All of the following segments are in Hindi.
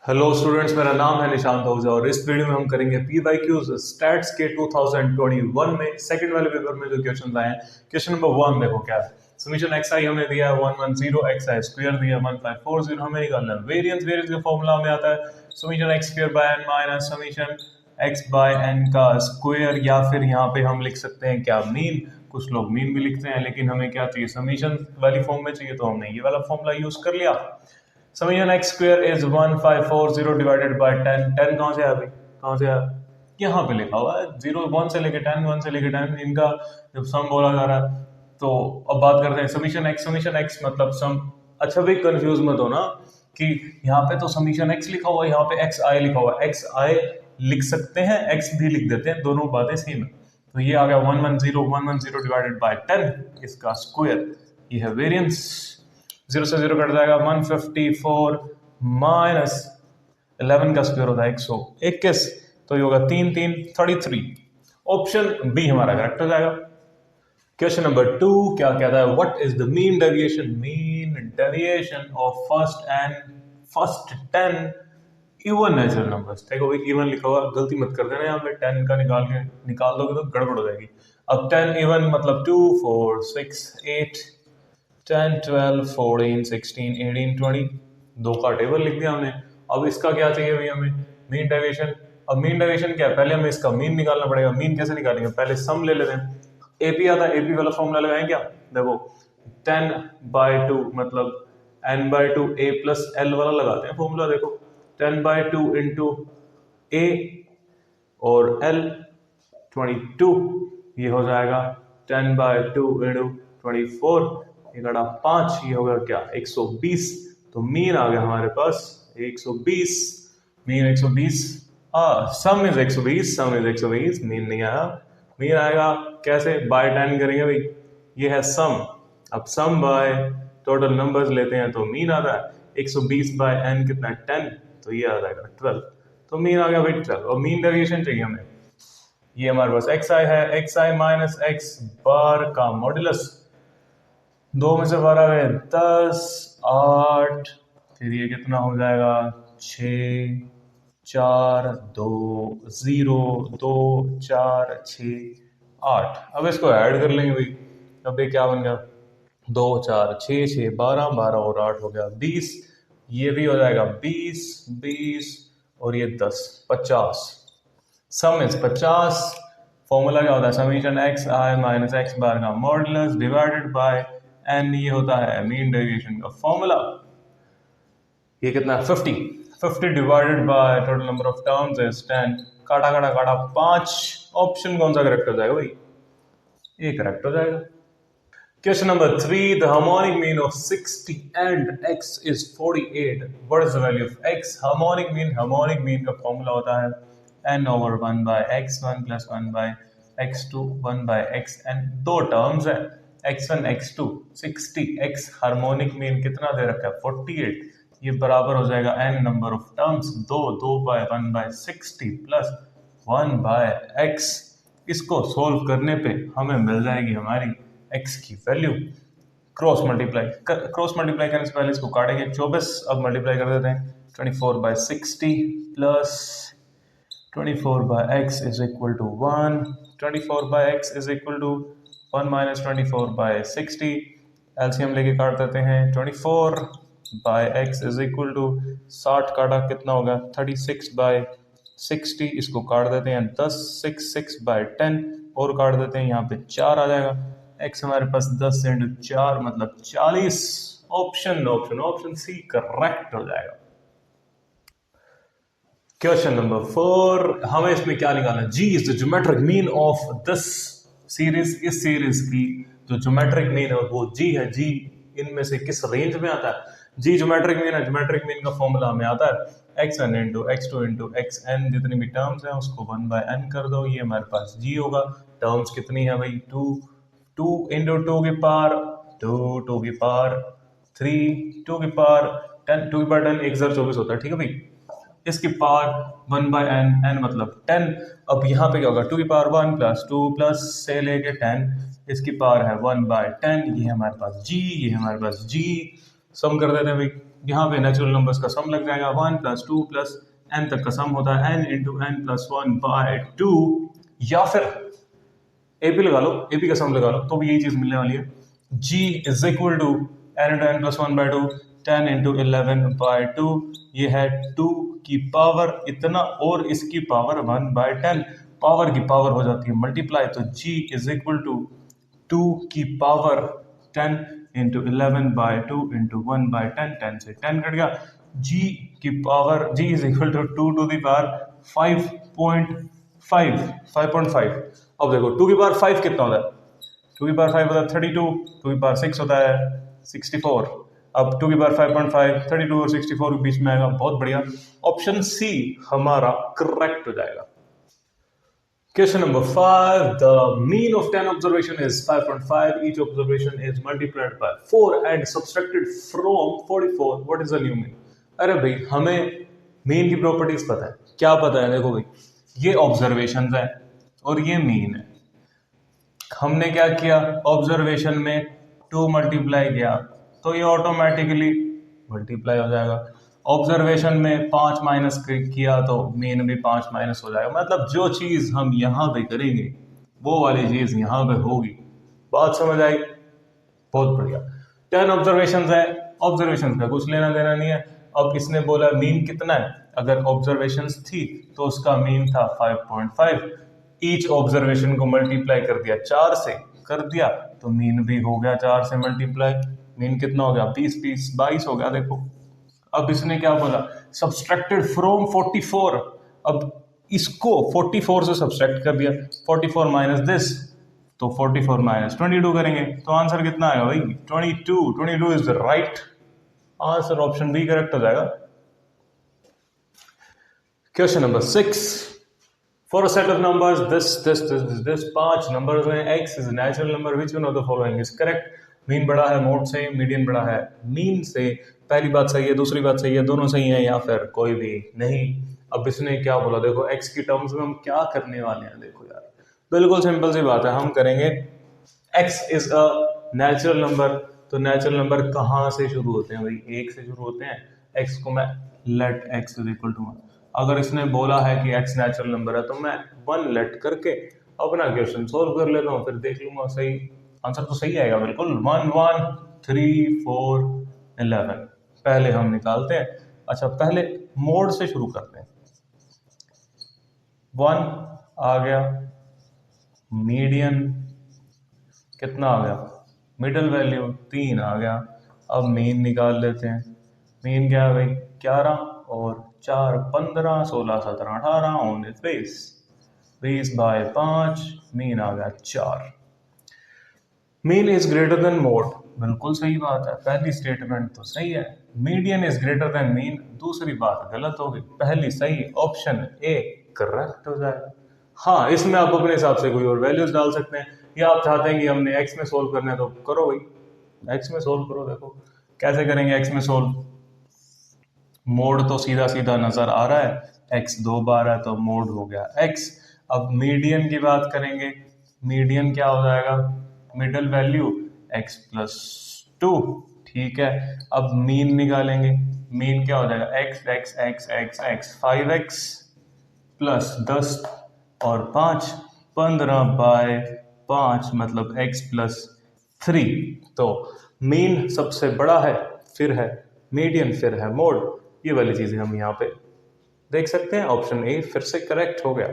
हेलो स्टूडेंट्स, मेरा नाम है निशांत आहूजा और इस वीडियो में हम करेंगे पी वाई क्यूज स्टैट्स के 2021 में सेकंड वाले पेपर में जो क्वेश्चन आए हैं। क्वेश्चन नंबर 1 देखो क्या है। समीशन एक्स आई हमें दिया है 110, एक्स आई स्क्वायर दिया 1540, हमें निकालना है वेरिएंस। वेरिएंस का फॉर्मूला हमें आता है summation x square by n minus summation x by n का स्क्वायर, या फिर यहाँ पे हम लिख सकते हैं क्या, मीन। कुछ लोग मीन भी लिखते हैं, लेकिन हमें क्या चाहिए, समीशन वाली फॉर्म में चाहिए, तो हमने ये वाला फॉर्मूला यूज कर लिया। Summation x square is 1540 divided by 10। 10 कहाँ से आया भाई, कहाँ से आया? यहाँ पे लिखा हुआ है 0 1 से लेके 10, 1 से लेके 10, इनका जब सम बोला जा रहा है। तो अब बात करते हैं समीशन एक्स मतलब सम। अच्छा भाई, कंफ्यूज मत हो ना कि यहाँ पे तो समीशन एक्स लिखा हुआ है, यहाँ पे एक्स आई लिखा हुआ है। एक्स आई लिख सकते हैं, एक्स भी लिख देते हैं, दोनों बातें सेम है। तो ये आ गया 110 डिवाइडेड बाय 10, इसका स्क्वायर। ये है वेरिएंस। 0 से 0 कट जाएगा, 154 माइनस 11 का स्क्वायर होता है 121, तो ये होगा 3 3 33। ऑप्शन बी हमारा करेक्ट हो जाएगा। क्वेश्चन नंबर 2 क्या कहता है, what is the mean deviation of first 10 even natural numbers. देखो भाई, इवन लिखा हुआ, गलती मत कर देना, यहाँ पे 10 का निकाल दोगे तो गड़बड़ हो जाएगी। अब 10 इवन मतलब 2 4 6 8 10 12 14 16 18 20, दो का टेबल लिख दिया हमने। अब इसका क्या चाहिए भाई हमें, मीन डेविएशन। अब मीन डेविएशन क्या है, पहले हमें इसका मीन निकालना पड़ेगा। मीन कैसे निकालेंगे, पहले सम ले लेते हैं। एपी आता है, एपी वाला फॉर्मूला लगाएं क्या। देखो 10/2 मतलब n/2 a प्लस एल वाला लगाते हैं फॉर्मूला। देखो 10/2 इंटू ए और एल 22, ये हो जाएगा 10/2 इंटू 24, ये घटा 5, ये होगा क्या 120। तो मीन आ गया हमारे पास 120। मीन 120, सम इज 120, मीन नहीं आया। मीन आएगा कैसे, बाय 10 करेंगे भाई, ये है सम। अब सम बाय टोटल नंबर्स लेते हैं तो मीन आता है 120 बाय n कितना है 10, तो ये आ जाएगा 12। तो मीन आ गया भाई 12, और मीन डेविएशन चाहिए हमें। ये हमारे पास एक्स आई है, एक्स आई माइनस एक्स बार का मॉड्यूलस, 2 में से 12 गए 10 8, फिर ये कितना हो जाएगा 6 4 2 0 2 4 6 8। अब इसको ऐड कर लेंगे भाई। अब ये क्या बन गया, 2 4 6 6 12 12 और 8 हो गया 20। ये भी हो जाएगा 20 20 और ये 10 50। सम इज 50। फॉर्मूला क्या होता है, समीशन एक्स आई माइनस एक्स बार का मॉडुलस डिवाइडेड बाय एन, ये होता है मीन डेविएशन का फॉर्मूला। ये कितना है 50 divided by total number of terms is 10, काटा काटा काटा 5। ऑप्शन कौन सा करेक्ट हो जाएगा भाई, ये करेक्ट हो जाएगा। Question number 3, the harmonic mean of 60 and x is 48. What is the value of x? Harmonic mean का फॉर्मूला होता है n over 1 by x1 plus 1 by x2 1 by xn। दो टर्म्स है x1 x2। 60x harmonic mean कितना दे रखा है 48, ये बराबर हो जाएगा n number of terms, 2 by 1 by 60 plus 1 by x। इसको सोल्व करने पे हमें मिल जाएगी हमारी x की वैल्यू। क्रॉस मल्टीप्लाई करने से पहले इसको काटेंगे 24। अब मल्टीप्लाई कर देते हैं 24 by 60 plus 24 by x is equal to 1। 24 by x is equal to 1 minus 24 by 60। LCM लेके काट देते हैं 24 by x is equal to 60 काटा कितना होगा 36 by 60। इसको काट देते हैं 10 6 by 10 और काट देते हैं, यहाँ पे 4 आ जाएगा। x हमारे पास 10 इंटू 4 मतलब 40। ऑप्शन सी करेक्ट हो जाएगा। क्वेश्चन नंबर 4, हमें इसमें क्या निकालना है, g is the geometric mean of this series. इस सीरीज की जो ज्योमेट्रिक मीन है वो g है। g इनमें से किस रेंज में आता है, g ज्योमेट्रिक मीन है। ज्योमेट्रिक मीन का फॉर्मूला हमें आता है x1 into x2 into xn, जितनी भी टर्म्स हैं उसको 1 by n कर दो, ये हमारे पास g होगा। टर्म्स कितनी है भाई 2 इंटू 2 की पावर 2 2 की पावर 3 2 की पावर 10 2 की पावर 10 1024 होता है, ठीक है भाई। इसकी पावर 1 by n मतलब 10। अब यहाँ पे क्या होगा 2 की पावर 1 प्लस 2 प्लस से लेके 10, इसकी पावर है 1 by 10। ये हमारे पास g, ये हमारे पास g सम कर देते हैं भाई, यहाँ पे नेचुरल नंबर्स का सम लग जाएगा 1 + 2 + n तक का सम होता है n × n + 1/2, या फिर एपी लगा लो, एपी का सम लगा लो तो भी यही चीज मिलने वाली है। g is equal to n × n + 1/2 10 × 11/2, ये है 2 की पावर इतना और इसकी पावर 1/10, पावर की पावर हो जाती है मल्टीप्लाई, तो g इज इक्वल टू 2 की पावर 10 × 11/2 × 1/10, 10 से 10 कट गया, g की power g is equal to 2 to the power 5.5। अब देखो 2 की पावर 5 कितना होता है, 2 की पावर 5 होता है 32, 2 की पावर 6 होता है 64। अब 2 की पावर 5.5 32 और 64 के बीच में आएगा, बहुत बढ़िया, ऑप्शन सी हमारा करेक्ट हो जाएगा। Question number 5. The mean of 10 observation is 5.5. Each observation is multiplied by 4 and subtracted from 44. What is the new mean? अरे भाई हमें मीन की प्रॉपर्टीज पता है, क्या पता है, देखो भाई ये ऑब्जर्वेशन है और ये मीन है। हमने क्या किया, ऑब्जर्वेशन में 2 मल्टीप्लाई किया तो ये ऑटोमेटिकली मल्टीप्लाई हो जाएगा, ऑब्जर्वेशन में 5 माइनस किया तो मीन भी 5 माइनस हो जाएगा, मतलब जो चीज हम यहाँ पे करेंगे वो वाली चीज यहाँ पे होगी। बात समझ आई? बहुत बढ़िया। 10 ऑब्जर्वेशन है, ऑब्जर्वेशन का कुछ लेना देना नहीं है। अब इसने बोला मीन कितना है, अगर ऑब्जर्वेशन थी तो उसका मीन था 5.5, ईच ऑब्जर्वेशन को मल्टीप्लाई कर दिया 4 से कर दिया तो मीन भी हो गया 4 से मल्टीप्लाई, मीन कितना हो गया 20 22 हो गया। देखो अब इसने क्या बोला, सब्सट्रैक्टेड फ्रॉम 44, अब इसको 44 से सब्सट्रैक्ट कर दिया, 44 माइनस दिस, तो 44 माइनस 22 करेंगे तो आंसर कितना आएगा भाई 22 is the right answer, option B correct हो जाएगा। Question number 6, for a set of numbers this 5 numbers हैं, x is natural number, which one of the following is correct. Mean बड़ा है मोड से, मीडियन बड़ा है मीन से, पहली बात सही है, दूसरी बात सही है, दोनों सही है या फिर कोई भी नहीं। अब इसने क्या बोला, देखो x की टर्म्स में हम क्या करने वाले हैं, देखो यार बिल्कुल सिंपल सी बात है, हम करेंगे x is a natural number, तो नेचुरल नंबर कहाँ से शुरू होते हैं भाई, 1 से शुरू होते हैं। x को मैं let x is equal to 1, अगर इसने बोला है कि x नेचुरल नंबर है तो मैं 1 लेट करके अपना क्वेश्चन सोल्व कर लेता हूँ, फिर देख लूंगा सही आंसर तो सही आएगा बिल्कुल। 1 1 3 4 11 पहले हम निकालते हैं। अच्छा पहले मोड से शुरू करते हैं, 1 आ गया, मीडियन कितना आ गया, मिडिल वैल्यू 3 आ गया, अब मीन निकाल लेते हैं। मीन क्या है भाई 11 और 4 15 16 17 18 19 20 बाय 5, मीन आ गया 4। Mean is greater than mode, बिल्कुल सही बात है, पहली स्टेटमेंट तो सही है। Median is greater than mean, दूसरी बात गलत होगी, पहली सही, ऑप्शन ए करेक्ट हो जाएगा। हाँ इसमें आप अपने हिसाब से कोई और वैल्यूज डाल सकते हैं, या आप चाहते हैं कि हमने एक्स में सोल्व करना है तो करो भाई एक्स में सोल्व करो। देखो कैसे करेंगे एक्स में सोल्व, मोड तो सीधा सीधा नजर आ रहा है, एक्स 2 बार है तो मोड हो गया एक्स। अब मीडियन की बात करेंगे, मीडियन क्या हो जाएगा, मिडल वैल्यू x प्लस 2, ठीक है। अब मीन निकालेंगे, मीन क्या हो जाएगा x x x x x 5x plus 10 और 5 15 बाय 5 मतलब x प्लस 3, तो मीन सबसे बड़ा है, फिर है मीडियन, फिर है मोड, ये वाली चीजें हम यहाँ पे देख सकते हैं, ऑप्शन ए फिर से करेक्ट हो गया।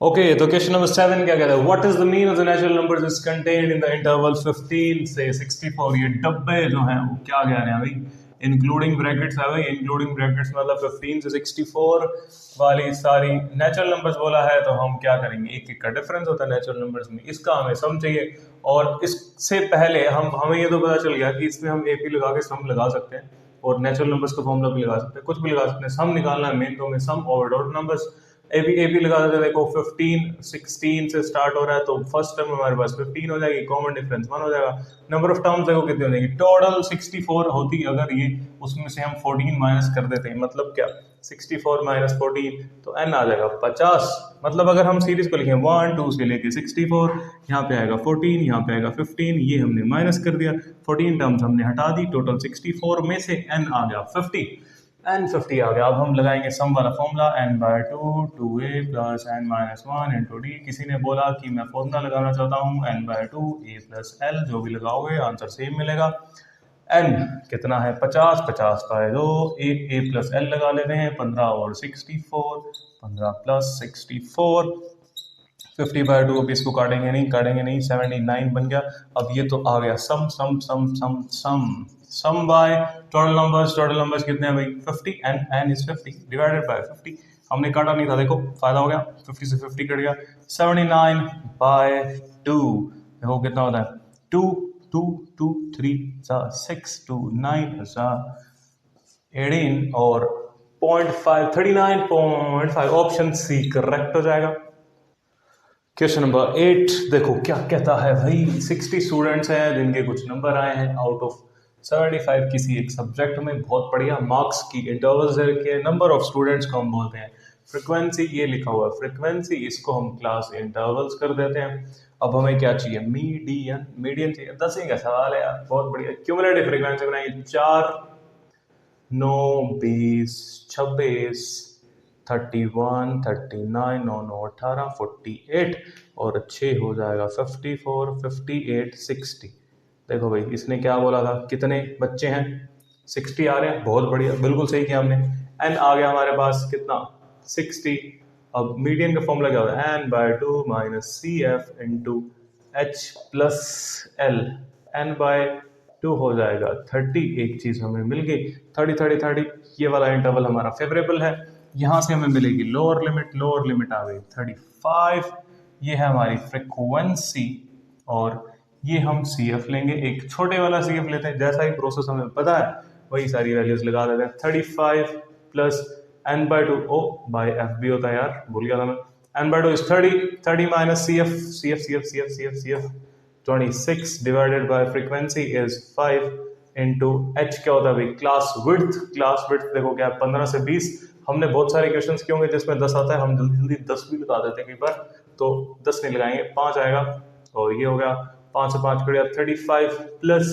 ओके तो क्वेश्चन नंबर 7 क्या कहता है, what is the mean of the natural numbers is contained in the interval 15 से 64। ये डब्बे जो हैं वो क्या कह रहे हैं भाई, इंक्लूडिंग ब्रैकेट्स है भाई, इंक्लूडिंग ब्रैकेट्स मतलब 15 से 64 वाली सारी नेचुरल नंबर्स बोला है, तो हम क्या करेंगे, एक एक का डिफरेंस होता है नेचुरल नंबर्स में, इसका हमें सम चाहिए। और इससे पहले हमें ये तो पता चल गया कि इसमें हम एपी लगा के सम लगा सकते हैं और नेचुरल नंबर्स का फॉर्मूला भी लगा सकते हैं, कुछ भी लगा सकते हैं। सम निकालना है मेन, तो हमें सम ओवर डॉट नंबर्स एपी लगा देते हैं। देखो 15 16 से स्टार्ट हो रहा है तो फर्स्ट टर्म हमारे पास 15 हो जाएगी, कॉमन डिफरेंस 1 हो जाएगा। नंबर ऑफ टर्म्स देखो कितनी हो जाएगी, टोटल 64 होती अगर ये, उसमें से हम 14 माइनस कर देते हैं, मतलब क्या 64 माइनस 14 तो n आ जाएगा 50। मतलब अगर हम सीरीज को लिखें 1 2 से लेके 64, यहाँ पे आएगा 14, यहाँ पे आएगा 15, ये हमने माइनस कर दिया, 14 टर्म्स हमने हटा दी, टोटल 64 में से n आ गया 50, n 50 आ गया। अब हम लगाएंगे सम वाला formula n/2 2a plus n minus 1 into D. किसी ने बोला कि मैं फॉर्मूला लगाना चाहता हूँ n/2 a प्लस l, जो भी लगाओगे आंसर सेम मिलेगा। n कितना है 50, 50 का है 2, एक a प्लस l लगा लेते हैं, 15 और 64, 15 प्लस 64, 50/2। अब इसको काटेंगे नहीं, 79 बन गया। अब ये तो आ गया सम सम सम सम सम सम बाय टोटल नंबर्स कितने हैं भाई 50, n इज 50 डिवाइडेड बाय 50। हमने काटा नहीं था, देखो फायदा हो गया, 50 से 50 कट गया, 79/2 देखो कितना होता है 2 2 2 3 6 2 9 18 और 0.5 39.5। ऑप्शन सी करेक्ट हो जाएगा। क्वेश्चन नंबर 8 देखो क्या कहता है भाई। 60 स्टूडेंट्स हैं जिनके कुछ नंबर आए हैं आउट ऑफ 75 किसी एक सब्जेक्ट में, बहुत बढ़िया। मार्क्स की इंटरवल्स है कि नंबर ऑफ स्टूडेंट्स को हम बोलते हैं फ्रीक्वेंसी, ये लिखा हुआ है फ्रीक्वेंसी, इसको हम क्लास इंटरवल्स कर देते हैं। अब हमें क्या चाहिए मीडियन चाहिए। 10 का सवाल है यार, बहुत बढ़िया। क्यूमुलेटिव फ्रीक्वेंसी बनाएंगे 4 9 20 26 31 39 9 9 18 48 और 6 हो जाएगा 54 58 60। देखो भाई इसने क्या बोला था, कितने बच्चे हैं 60 आ रहे हैं, बहुत बढ़िया, बिल्कुल सही किया हमने। n आ गया हमारे पास कितना 60। अब मीडियन का फॉर्मूला क्या होता है n/2 minus C F into H plus L. n/2 हो जाएगा 30, एक चीज हमें मिल गई 30 30 30। ये वाला इंटरवल हमारा फेवरेबल है, यहाँ से हमें मिलेगी लोअर लिमिट आ गई 35। ये है हमारी फ्रीक्वेंसी और ये हम सी एफ लेंगे, एक छोटे वाला सी एफ लेते हैं, जैसा ही प्रोसेस हमें पता है वही सारी वैल्यूज लगा देते हैं। 35 plus n/2 O by F भी होता है यार, भूल गया था मैं। n/2 is 30 minus C F 26 divided by frequency is 5 into H क्या होता है भाई क्लास विड्थ देखो क्या है 15 से 20। हमने बहुत सारे क्वेश्चंस किए होंगे जिसमें 10 आता है, हम जल्दी जल्दी 10 भी लगा देते हैं कई बार, तो 10 नहीं लगाएंगे, 5 आएगा। और ये हो गया 5 से 5 कट गया 35 plus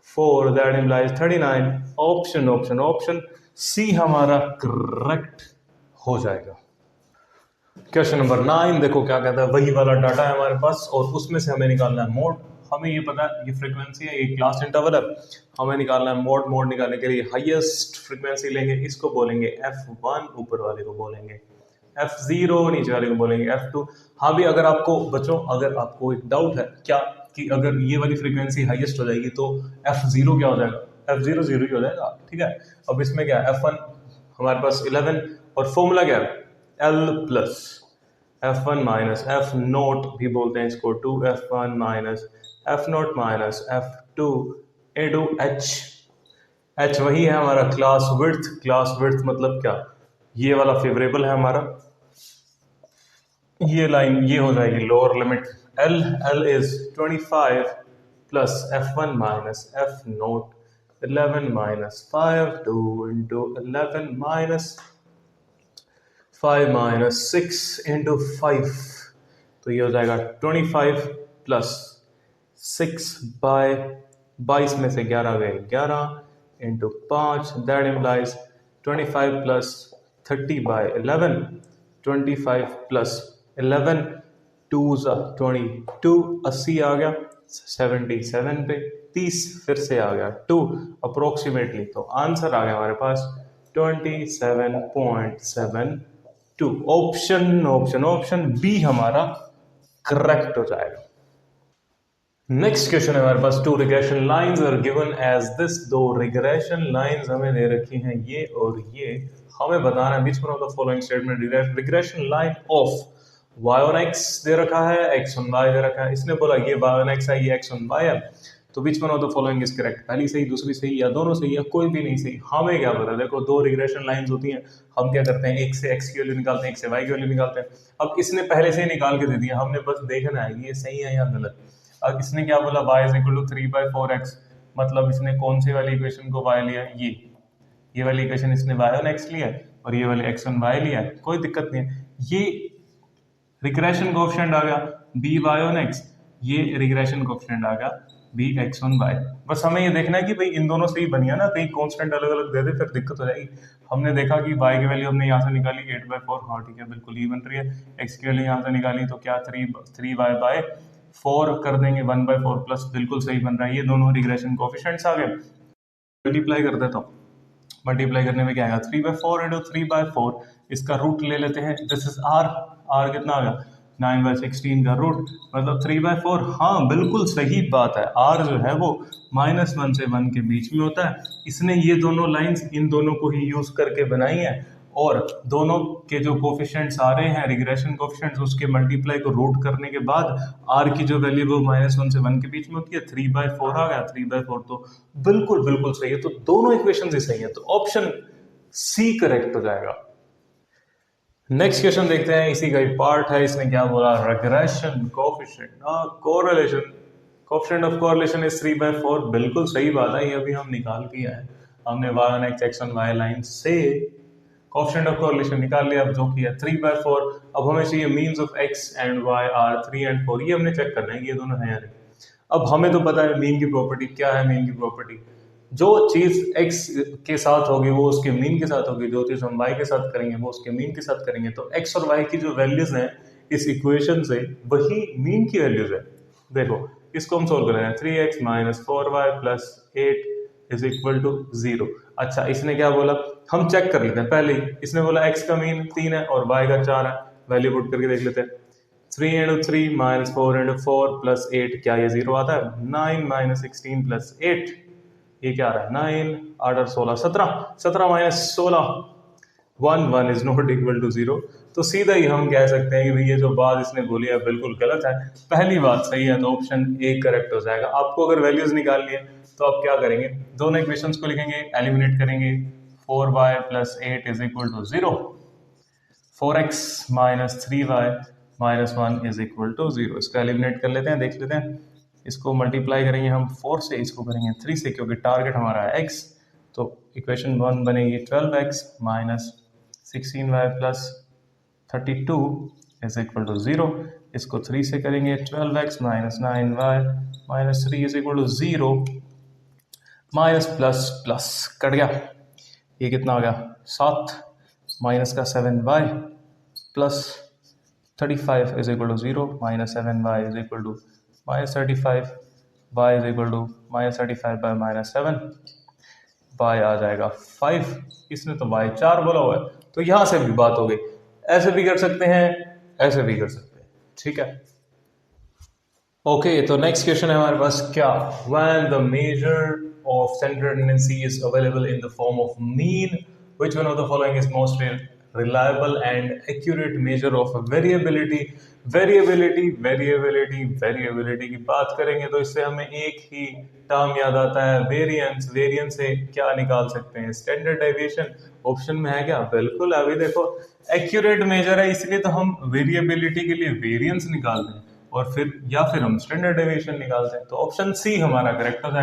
4 that implies 39। Option C हमारा करेक्ट हो जाएगा। क्वेश्चन नंबर 9 देखो क्या कहता है, वही वाला डाटा है हमारे पास और उसमें से हमें निकालना है मोड। हमें ये पता है ये फ्रीक्वेंसी है, ये क्लास इंटरवल है, हमें निकालना है मोड निकालने के लिए हाईएस्ट फ्रीक्वेंसी लेंगे, इसको बोलेंगे f1, ऊपर वाले को बोलेंगे f0, नीचे वाले को बोलेंगे f2। हाँ भी अगर आपको बच्चों अगर आपको एक डाउट है क्या कि अगर ये वाली फ्रीक्वेंसी हाईएस्ट हो जाएगी तो f0 क्या हो जाएगा, f0 0 ही हो जाएगा, ठीक है। अब इसमें क्या है f1 हमारे पास 11 और फॉर्मूला क्या है L plus f1 minus f note भी बोलते हैं इसको 2f1 minus f note minus f2 into h वही है हमारा क्लास विड्थ मतलब क्या, ये वाला फेवरेबल है हमारा, ये लाइन ये हो जाएगी lower limit. L is 25 plus f1 minus f note 11 minus 5 2 into 11 minus 5 minus 6 into 5, तो ये हो जाएगा 25 प्लस 6 बाय 22 में से 11 गए 11 into 5 that implies 25 plus 30 by 11, 25 plus 11 2 22, 80 आ गया 77 पे 30 फिर से आ गया 2 अप्रोक्सीमेटली, तो आंसर आ गया हमारे पास 27.72। ऑप्शन बी हमारा करेक्ट हो जाएगा। नेक्स्ट क्वेश्चन है हमारे पास, 2 regression lines are given as this. 2 regression lines हमें दे रखी हैं ये और ये, हमें बताना है which one of the following statement regression line of y on x दे रखा है, x on y दे रखा है। इसने बोला ये y on x है, ये x on y है, तो which one of the following is correct, पहली सही दूसरी सही या दोनों सही या कोई भी नहीं सही। हमें क्या पता, देखो 2 रिग्रेशन लाइंस होती हैं, हम क्या करते हैं एक से x की वैल्यू निकालते हैं, एक से y की वैल्यू निकालते हैं। अब इसने पहले से ही निकाल के दे दिया, हमने बस देखना है ये सही है या गलत। अब इसने क्या बोला y is equal to 3/4x, मतलब इसने कौन सी वाली इक्वेशन को y लिया, ये ये वाली इक्वेशन इसने y ऑन x लिया है और ये वाली x ऑन y लिया है, कोई दिक्कत नहीं है। ये रिग्रेशन कोएफिशिएंट आ गया बी वाई ऑन एक्स, ये रिग्रेशन कोएफिशिएंट आ गया बी एक्स ऑन वाई। बस हमें ये देखना है कि भाई इन दोनों से ही बनिया ना, कहीं कांस्टेंट अलग अलग दे दे फिर दिक्कत हो जाएगी। हमने देखा कि y की वैल्यू हमने यहाँ से निकाली 8/4, हाँ ठीक है बिल्कुल ही बन रही है। x की वैल्यू यहाँ से निकाली तो क्या 3y/4 कर देंगे 1/4 प्लस, बिल्कुल सही बन रहा है। ये दोनों रिग्रेशन कोएफिशिएंट्स आ गए। मल्टीप्लाई कर देता हूँ, मल्टीप्लाई करने में क्या आएगा 3/4 इंटू 3/4, इसका रूट ले लेते हैं, दिस इज r, r कितना आ गया 9/16 का रूट मतलब 3/4। हाँ बिल्कुल सही बात है, r जो है वो -1 से 1 के बीच में होता है। इसने ये दोनों लाइंस इन दोनों को ही यूज करके बनाई है और दोनों के जो कोफिशिएंट्स आ रहे हैं रिग्रेशन कोफिशिएंट्स, उसके मल्टीप्लाई को रूट करने के बाद r की जो वैल्यू वो -1 से 1 के बीच में होती है, 3/4 आ गया। 3/4 तो बिल्कुल बिल्कुल सही है, तो दोनों इक्वेशन ही सही है, तो ऑप्शन सी करेक्ट हो जाएगा। नेक्स्ट क्वेश्चन देखते हैं, इसी का ही पार्ट है। इसने क्या बोला, regression coefficient correlation, coefficient of correlation is 3/4। बिल्कुल सही बात है, ये अभी हम निकाल के आए, हमने y on x x on y line से कोएफिशिएंट ऑफ कोरिलेशन निकाल लिया, अब जो किया 3/4। अब हमें चाहिए means of x and y are 3 and 4, ये हमने चेक करना है ये दोनों हैं यार। अब हमें तो पता है मीन की प्रॉपर्टी क्या है, मीन की प्रॉपर्टी जो चीज x के साथ होगी वो उसके मीन के साथ होगी, जो चीज हम y के साथ करेंगे वो उसके मीन के साथ करेंगे। तो x और y की जो वैल्यूज हैं इस इक्वेशन से वही मीन की वैल्यूज है। देखो इसको हम सोल्व करेंगे, 3x - 4y + 8 is equal to 0। अच्छा इसने क्या बोला, हम चेक कर लेते हैं पहले ही। इसने बोला x का मीन 3 है और y का 4 है, वैल्यू पुट करके देख लेते हैं। 3 × 3 - 4 × 4 + 8, क्या ये 0 आता है? 9 - 16 + 8, ये क्या आ रहा है 9 8 और 16 17, 17 - 16 1 इज नॉट इक्वल टू 0। तो सीधा ही हम कह सकते हैं कि भाई ये जो बात इसने बोली है बिल्कुल गलत है, पहली बात सही है, तो ऑप्शन ए करेक्ट हो जाएगा। आपको अगर वैल्यूज निकालनी है तो आप क्या करेंगे, दोनों इक्वेशंस को लिखेंगे, एलिमिनेट करेंगे, 4y + 8 is equal to 0, 4x - 3y - 1 is equal to 0। इसको एलिमिनेट कर लेते हैं, देख लेते हैं। इसको मल्टीप्लाई करेंगे हम 4 से, इसको करेंगे 3 से, क्योंकि टारगेट हमारा है x। तो इक्वेशन 1 बनेगी 12x - 16y + 32 is equal to 0। इसको 3 से करेंगे, 12x - 9y - 3 is equal to 0, minus plus plus cut गया, ये कितना आ गया 7, माइनस का 7y + 35 is equal to 0, -7y is equal to -35, y is equal to -35 - 7, y आ जाएगा 5। इसने तो y 4 बोला हुआ है, तो यहां से भी बात हो गई। ऐसे भी कर सकते हैं, ऐसे भी कर सकते हैं, ठीक है। ओके तो नेक्स्ट क्वेश्चन है हमारे पास, क्या when the measure of central tendency is available in the form of mean, which one of the following is most reliable and accurate measure of variability? Variability की बात करेंगे तो इससे हमें एक ही टर्म याद आता है, वेरिएंस। वेरिएंस से क्या निकाल सकते हैं, स्टैंडर्ड डेविएशन। ऑप्शन में है क्या, बिल्कुल। अभी देखो एक्यूरेट मेजर है, इसलिए तो हम वेरिएबिलिटी के लिए वेरिएंस निकालते हैं और फिर या फिर हम स्टैंडर्ड डेविएशन निकालते हैं। तो ऑप्शन सी हमारा करेक्ट हो जाएगा।